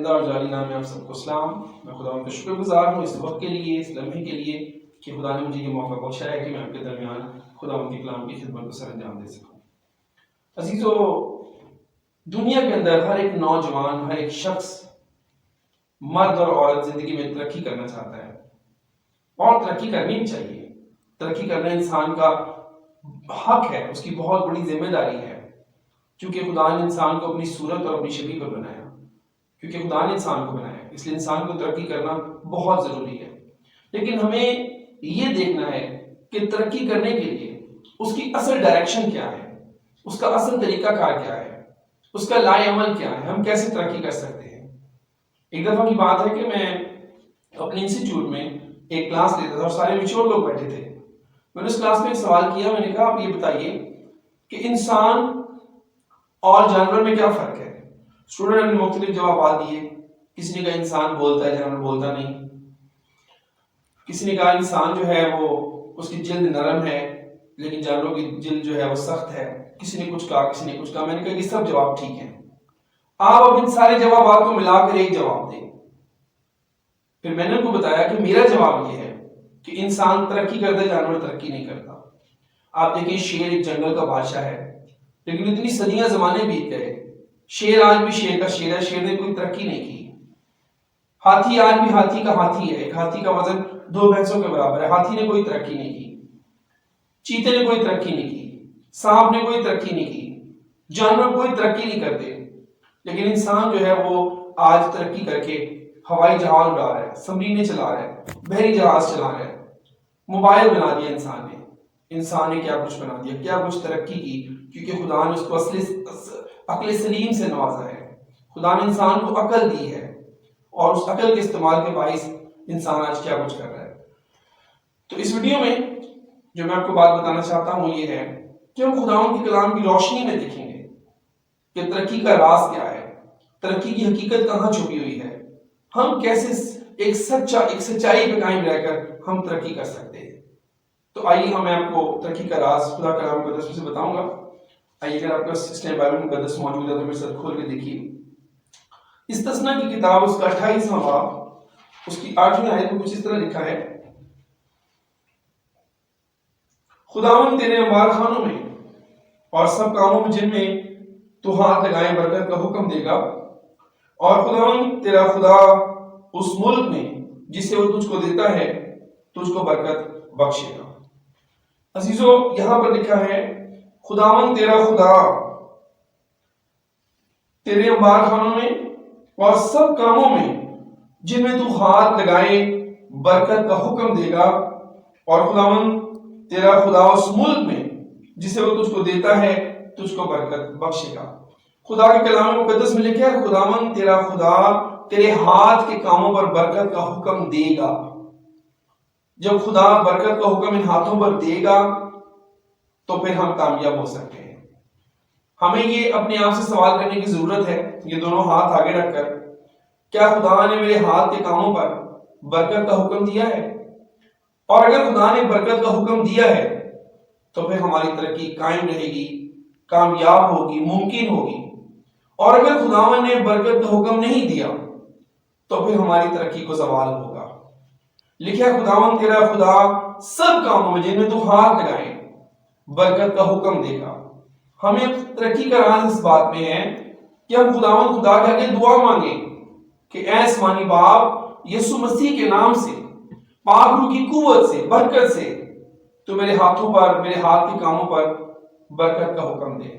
زندہ اور جاری نام میں آپ سب کو سلام۔ میں خدا ان کا شکر گزار ہوں اس وقت کے لیے، اس لمحے کے لیے کہ خدا نے مجھے یہ موقع بخشا ہے کہ میں آپ کے درمیان خدا ان کے کلام کی خدمت کو سر انجام دے سکوں۔ عزیزو، دنیا کے اندر ہر ایک نوجوان، ہر ایک شخص، مرد اور عورت زندگی میں ترقی کرنا چاہتا ہے اور ترقی کرنی بھی چاہیے۔ ترقی کرنا انسان کا حق ہے، اس کی بہت بڑی ذمہ داری ہے، کیونکہ خدا نے انسان کو اپنی صورت اور اپنی شبیہ پر بنایا، کیونکہ خدا نے انسان کو بنایا، اس لیے انسان کو ترقی کرنا بہت ضروری ہے۔ لیکن ہمیں یہ دیکھنا ہے کہ ترقی کرنے کے لیے اس کی اصل ڈائریکشن کیا ہے، اس کا اصل طریقہ کار کیا ہے، اس کا لائے عمل کیا ہے، ہم کیسے ترقی کر سکتے ہیں۔ ایک دفعہ کی بات ہے کہ میں اپنے انسٹیٹیوٹ میں ایک کلاس لیتا تھا اور سارے میچور لوگ بیٹھے تھے۔ میں نے اس کلاس میں ایک سوال کیا، میں نے کہا آپ یہ بتائیے کہ انسان اور جانور میں کیا فرق ہے۔ اسٹوڈنٹ نے مختلف جوابات دیے۔ کسی نے کہا انسان بولتا ہے، جانور بولتا نہیں۔ کسی نے کہا انسان جو ہے وہ اس کی جلد نرم ہے لیکن جانوروں کی جلد جو ہے وہ سخت ہے۔ کسی نے کچھ کہا، کسی نے کچھ کہا۔ میں نے کہا یہ سب جواب ٹھیک ہیں، آپ اب ان سارے جوابات کو ملا کر ایک جواب دیں۔ پھر میں نے ان کو بتایا کہ میرا جواب یہ ہے کہ انسان ترقی کرتا ہے، جانور ترقی نہیں کرتا۔ آپ دیکھیں شیر ایک جنگل کا بادشاہ ہے، لیکن اتنی صدیاں زمانے بیت گئے، شیر آج بھی شیر کا شیر ہے، شیر نے کوئی ترقی نہیں کی۔ ہاتھی آج بھی ہاتھی کا ہاتھی ہے، ایک ہاتھی کا وزن 2 بھینسوں کے برابر ہے، ہاتھی نے کوئی ترقی نہیں کی۔ چیتے نے کوئی ترقی نہیں کی، سانپ نے کوئی ترقی نہیں کی، جانور کوئی ترقی نہیں کرتے۔ لیکن انسان جو ہے وہ آج ترقی کر کے ہوائی جہاز اڑا رہا ہے، سمرینیں چلا رہا ہے، بحری جہاز چلا رہا ہے، موبائل بنا دیا انسان نے۔ انسان نے کیا کچھ بنا دیا، کیا کچھ ترقی کی، کیونکہ خدا نے اس کو عقل سلیم سے نوازا ہے۔ خدا نے انسان کو عقل دی ہے اور اس عقل کے استعمال کے باعث انسان آج کیا کچھ کر رہا ہے۔ تو اس ویڈیو میں جو میں آپ کو بات بتانا چاہتا ہوں یہ ہے کہ ہم خداوند کے کلام کی روشنی میں دیکھیں گے کہ ترقی کا راز کیا ہے، ترقی کی حقیقت کہاں چھپی ہوئی ہے، ہم کیسے ایک سچائی پہ قائم رہ کر ہم ترقی کر سکتے ہیں۔ تو آئیے میں آپ کو ترقی کا راز خدا کلام مقدس سے بتاؤں گا۔ آئیے اگر آپ کا اس ٹائم بائبل مقدس موجود ہے تو میرے ساتھ کھول کے دیکھیے استثنا کی کتاب، اس کا 28واں باب، اس کی 8ویں آیت میں کچھ اس طرح لکھا ہے، خداوند تیرے انبار خانوں میں اور سب کاموں میں جن میں تو ہاتھ لگائے برکت کا حکم دے گا، اور خداوند تیرا خدا اس ملک میں جسے وہ تجھ کو دیتا ہے تجھ کو برکت بخشے گا۔ عزیزو، یہاں پر لکھا ہے خداوند تیرا خدا تیرے انبار خانوں میں اور سب کاموں میں جن میں تو ہاتھ لگائے برکت کا حکم دے گا، اور خداوند تیرا خدا اس ملک میں جسے وہ تجھ کو دیتا ہے تجھ کو برکت بخشے گا۔ خدا کے کلام مقدس میں لکھا ہے خداوند تیرا خدا تیرے ہاتھ کے کاموں پر برکت کا حکم دے گا۔ جب خدا برکت کا حکم ان ہاتھوں پر دے گا تو پھر ہم کامیاب ہو سکتے ہیں۔ ہمیں یہ اپنے آپ سے سوال کرنے کی ضرورت ہے، یہ دونوں ہاتھ آگے رکھ کر، کیا خدا نے میرے ہاتھ کے کاموں پر برکت کا حکم دیا ہے؟ اور اگر خدا نے برکت کا حکم دیا ہے تو پھر ہماری ترقی قائم رہے گی، کامیاب ہوگی، ممکن ہوگی۔ اور اگر خداوند نے برکت کا حکم نہیں دیا تو پھر ہماری ترقی کو زوال ہوگا۔ لکھا ہے خداوند تیرا خدا سب کاموں میں جن میں تو ہاتھ لگائے برکت کا حکم دے گا۔ ہمیں ترقی کا راز اس بات میں ہے کہ ہم خداوند خدا کے آگے دعا مانگیں کہ اے آسمانی باپ، یسوع مسیح کے نام سے، پاک روح کی قوت سے، برکت سے تو میرے ہاتھوں پر، میرے ہاتھ کے کاموں پر برکت کا حکم دے۔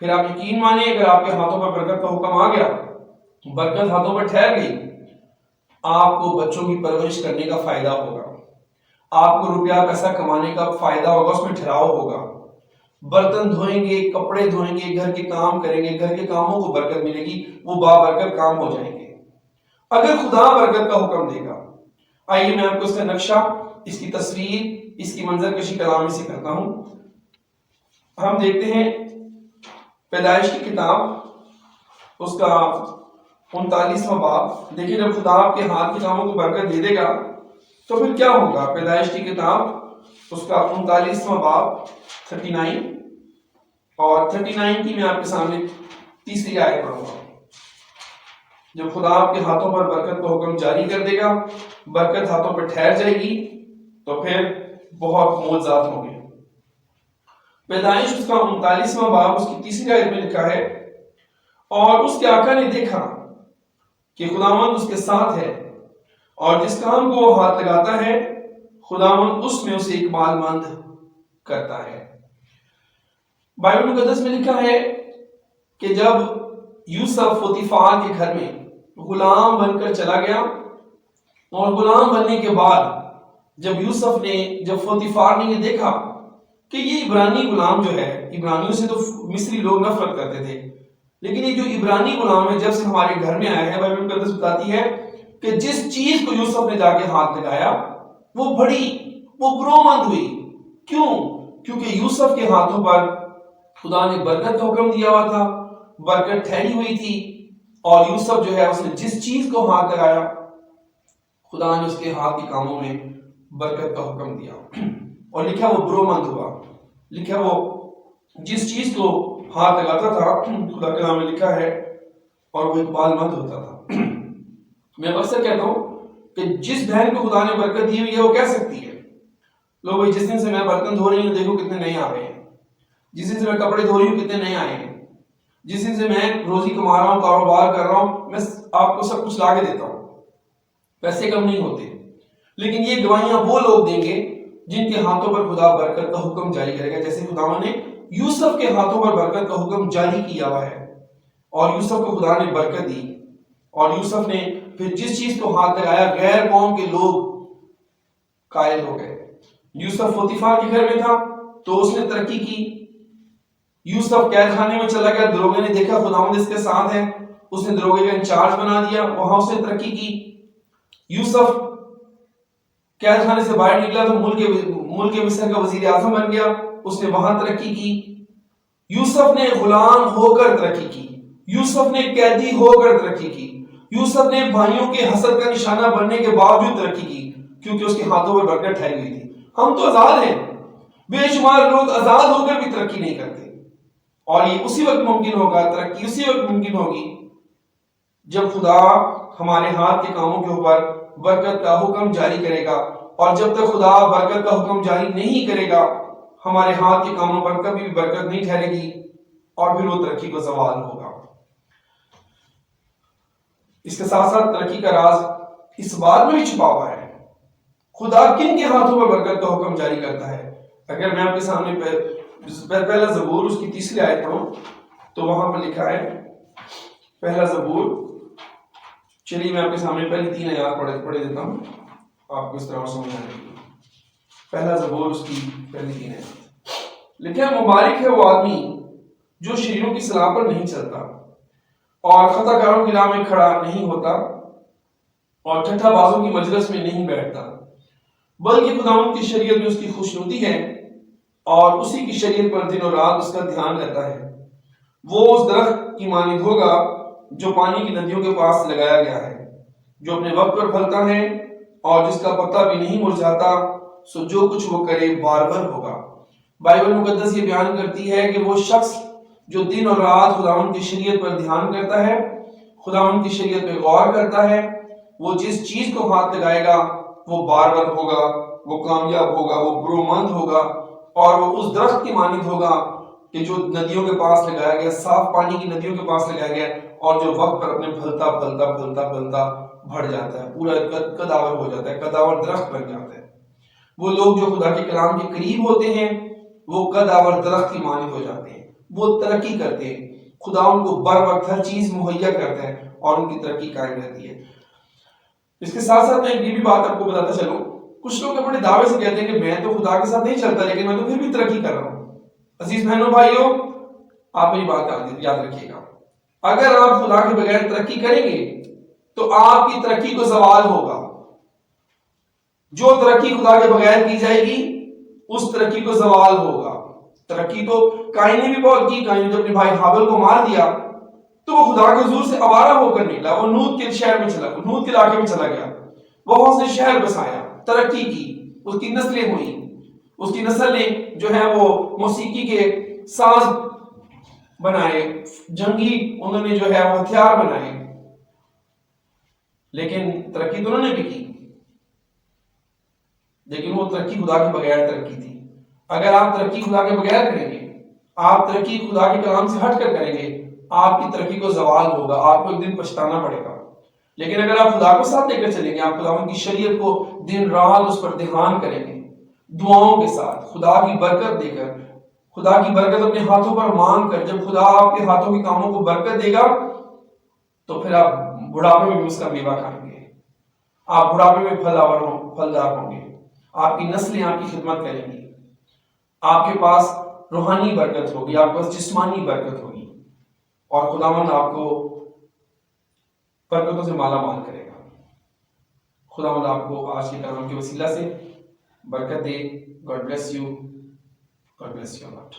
پھر آپ یقین مانیں اگر آپ کے ہاتھوں پر برکت کا حکم آ گیا، برکت ہاتھوں پر ٹھہر گئی، آپ کو بچوں کی پرورش کرنے کا فائدہ ہوگا، آپ کو روپیہ پیسہ کمانے کا فائدہ ہوگا، اس میں ٹھہراؤ ہوگا، برتن دھوئیں گے، کپڑے دھوئیں گے، گھر کے کام کریں گے، گھر کے کاموں کو برکت ملے گی، وہ بابرکت کام ہو جائیں گے اگر خدا برکت کا حکم دے گا۔ آئیے میں آپ کو اس کا نقشہ، اس کی تصویر، اس کی منظر کشی کلام سے کرتا ہوں۔ ہم دیکھتے ہیں پیدائش کی کتاب، اس کا 39واں باب۔ دیکھیں جب خدا آپ کے ہاتھ کے کاموں کو برکت دے دے گا تو پھر کیا ہوگا۔ پیدائش کی کتاب، اس کا 39واں باب 39 اور 39 کی میں آپ کے سامنے تیسری آیت پڑھوں گا۔ جب خدا آپ کے ہاتھوں پر برکت کا حکم جاری کر دے گا، برکت ہاتھوں پر ٹھہر جائے گی، تو پھر بہت معجزات ہوں گے۔ پیدائش اس کا 39واں باب اس کی 3 آیت میں لکھا ہے، اور اس کے آقا نے دیکھا کہ خداوند اس کے ساتھ ہے، اور جس کام کو وہ ہاتھ لگاتا ہے خداوند اس میں اسے اقبال مند کرتا ہے۔ بائبل مقدس میں لکھا ہے کہ جب یوسف پوتیفار کے گھر میں غلام بن کر چلا گیا، اور غلام بننے کے بعد جب پوتیفار نے یہ دیکھا کہ یہ عبرانی غلام جو ہے، عبرانیوں سے تو مصری لوگ نفرت کرتے تھے، لیکن یہ جو عبرانی غلام ہے جب سے ہمارے گھر میں آیا ہے، بائبل مقدس بتاتی ہے کہ جس چیز کو یوسف نے جا کے ہاتھ لگایا وہ برومند ہوئی۔ کیوں؟ کیونکہ یوسف کے ہاتھوں پر خدا نے برکت کا حکم دیا ہوا تھا، برکت ٹھہری ہوئی تھی، اور یوسف جو ہے اس نے جس چیز کو ہاتھ لگایا خدا نے اس کے ہاتھ کے کاموں میں برکت کا حکم دیا، اور لکھا وہ برومند ہوا، لکھا وہ جس چیز کو ہاتھ لگاتا تھا خدا کے نام میں لکھا ہے، اور وہ اقبال مند ہوتا تھا۔ میں اکثر کہتا ہوں کہ جس بہن کو خدا نے برکت دی ہوئی ہے وہ کہہ سکتی ہے، لوگ بھائی جس دن سے میں برتن دھو رہی ہوں دیکھو کتنے نئے آ رہے ہیں، جس دن سے میں کپڑے دھو رہی ہوں کتنے نئے آئے ہیں، جس دن سے میں روزی کما رہا ہوں، کاروبار کر رہا ہوں، میں آپ کو سب کچھ لا کے دیتا ہوں، پیسے کم نہیں ہوتے۔ لیکن یہ گواہیاں وہ لوگ دیں گے جن کے ہاتھوں پر خدا برکت کا حکم جاری کرے گا، جیسے خدا نے یوسف کے ہاتھوں پر برکت کا حکم جاری کیا ہوا ہے، اور یوسف کو خدا نے برکت دی، اور یوسف نے پھر جس چیز کو ہاتھ لگایا غیر قوم کے لوگ قائل ہو گئے۔ یوسف پوتیفار کے گھر میں تھا تو اس نے ترقی کی، یوسف قید خانے میں چلا گیا، دروگے نے دیکھا خداوند اس کے ساتھ ہے، اس نے دروگے کا انچارج بنا دیا، وہاں اس نے ترقی کی۔ یوسف قید خانے سے باہر نکلا تو ملک مصر کا وزیر اعظم بن گیا، اس نے وہاں ترقی کی۔ یوسف نے غلام ہو کر ترقی کی، یوسف نے قیدی ہو کر ترقی کی، یوسف نے بھائیوں کے حسد کا نشانہ بننے کے باوجود ترقی کی، کیونکہ اس کے ہاتھوں پر برکت ٹھہری ہوئی تھی۔ ہم تو آزاد ہیں، بے شمار لوگ آزاد ہو کر بھی ترقی نہیں کرتے، اور یہ اسی وقت ممکن ہوگا، ترقی اسی وقت ممکن ہوگی جب خدا ہمارے ہاتھ کے کاموں کے اوپر برکت کا حکم جاری کرے گا، اور جب تک خدا برکت کا حکم جاری نہیں کرے گا ہمارے ہاتھ کے کاموں پر کبھی بھی برکت نہیں ٹھہرے گی، اور پھر وہ ترقی کا زوال ہوگا۔ اس کے ساتھ ساتھ ترقی کا راز اس بات میں بھی چھپا ہوا ہے خدا کن کے ہاتھوں پر برکت کا حکم جاری کرتا ہے۔ اگر میں آپ کے سامنے پہلا زبور اس کی 3 آیت پڑھوں تو وہاں پر لکھا ہے، پہلا زبور، چلیے میں آپ کے سامنے پہلی 3 آیات پڑھ دیتا ہوں، آپ کو اس طرح سمجھ آئے گی۔ پہلا زبور اس کی پہلی 3 آیات لکھا ہے، مبارک ہے وہ آدمی جو شریروں کی صلاح پر نہیں چلتا، اور خطا کاروں کی راہ میں کھڑا نہیں ہوتا، اور ٹھٹھا بازوں کی مجلس میں نہیں بیٹھتا، بلکہ خداوند کی شریعت میں اس کی خوشنودی ہے، اور اسی کی شریعت پر دن اور رات اس کا دھیان رہتا ہے۔ وہ اس درخت کی مانند ہوگا جو پانی کی ندیوں کے پاس لگایا گیا ہے، جو اپنے وقت پر پھلتا ہے اور جس کا پتا بھی نہیں مرجھاتا، سو جو کچھ وہ کرے باربر ہوگا۔ بائبل مقدس یہ بیان کرتی ہے کہ وہ شخص جو دن اور رات خداوند کی شریعت پر دھیان کرتا ہے، خداوند کی شریعت پہ غور کرتا ہے، وہ جس چیز کو ہاتھ لگائے گا وہ باربر ہوگا، وہ کامیاب ہوگا، وہ برومند ہوگا، اور وہ اس درخت کی مانند ہوگا کہ جو ندیوں کے پاس لگایا گیا، صاف پانی کی ندیوں کے پاس لگایا گیا، اور جو وقت پر اپنے پھلتا پھلتا پھلتا پھلتا بڑھ جاتا ہے، پورا قداور ہو جاتا ہے، قداور درخت بن جاتا ہے۔ وہ لوگ جو خدا کے کلام کے قریب ہوتے ہیں وہ قداور درخت کی مانند ہو جاتے ہیں، وہ ترقی کرتے ہیں، خدا ان کو بر وقت ہر چیز مہیا کرتا ہے اور ان کی ترقی قائم رہتی ہے۔ اس کے ساتھ ساتھ میں یہ بھی بات آپ کو بتاتا چلوں، کچھ لوگ بڑے دعوے سے کہتے ہیں کہ میں تو خدا کے ساتھ نہیں چلتا لیکن میں تو پھر بھی ترقی کر رہا ہوں۔ عزیز بہنوں بھائیوں، آپ میری بات یاد رکھیے گا، اگر آپ خدا کے بغیر ترقی کریں گے تو آپ کی ترقی کو زوال ہوگا۔ جو ترقی خدا کے بغیر کی جائے گی اس ترقی کو زوال ہوگا۔ ترقی تو قائن نے بھی بہت کی، قائن نے جب اپنے بھائی حابل کو مار دیا تو وہ خدا کے حضور سے آوارہ ہو کر نکلا، وہ نوت کے شہر میں چلا، نوت کے علاقے میں چلا گیا، وہاں اس نے شہر بسایا، ترقی کی، اس کی نسلیں ہوئی، اس کی نسل نے جو ہے وہ موسیقی کے ساز بنائے، جنگی انہوں نے جو ہے وہ ہتھیار بنائے، لیکن ترقی تو انہوں نے بھی کی، لیکن وہ ترقی خدا کے بغیر ترقی تھی۔ اگر آپ ترقی خدا کے بغیر کریں گے، آپ ترقی خدا کے کلام سے ہٹ کر کریں گے، آپ کی ترقی کو زوال ہوگا، آپ کو ایک دن پچھتانا پڑے گا۔ لیکن اگر آپ خدا کو ساتھ لے کر چلیں گے، آپ خداوند کی شریعت کو دن رات اس پر دھیان کریں گے، دعاؤں کے ساتھ، خدا کی برکت دے کر، خدا کی برکت اپنے ہاتھوں پر مانگ کر، جب خدا آپ کے ہاتھوں کے کاموں کو برکت دے گا تو پھر آپ بڑھاپے میں بھی اس کا میوہ کھائیں گے، آپ بڑھاپے میں پھلدار ہوں گے، آپ کی نسلیں آپ کی خدمت کریں گی، آپ کے پاس روحانی برکت ہوگی، آپ کے پاس جسمانی برکت ہوگی، اور خداوند آپ کو برکتوں سے مالا مال کرے گا۔ خداوند آپ کو آج کے کلام کے وسیلہ سے برکت دے۔ God bless you, God bless you lot.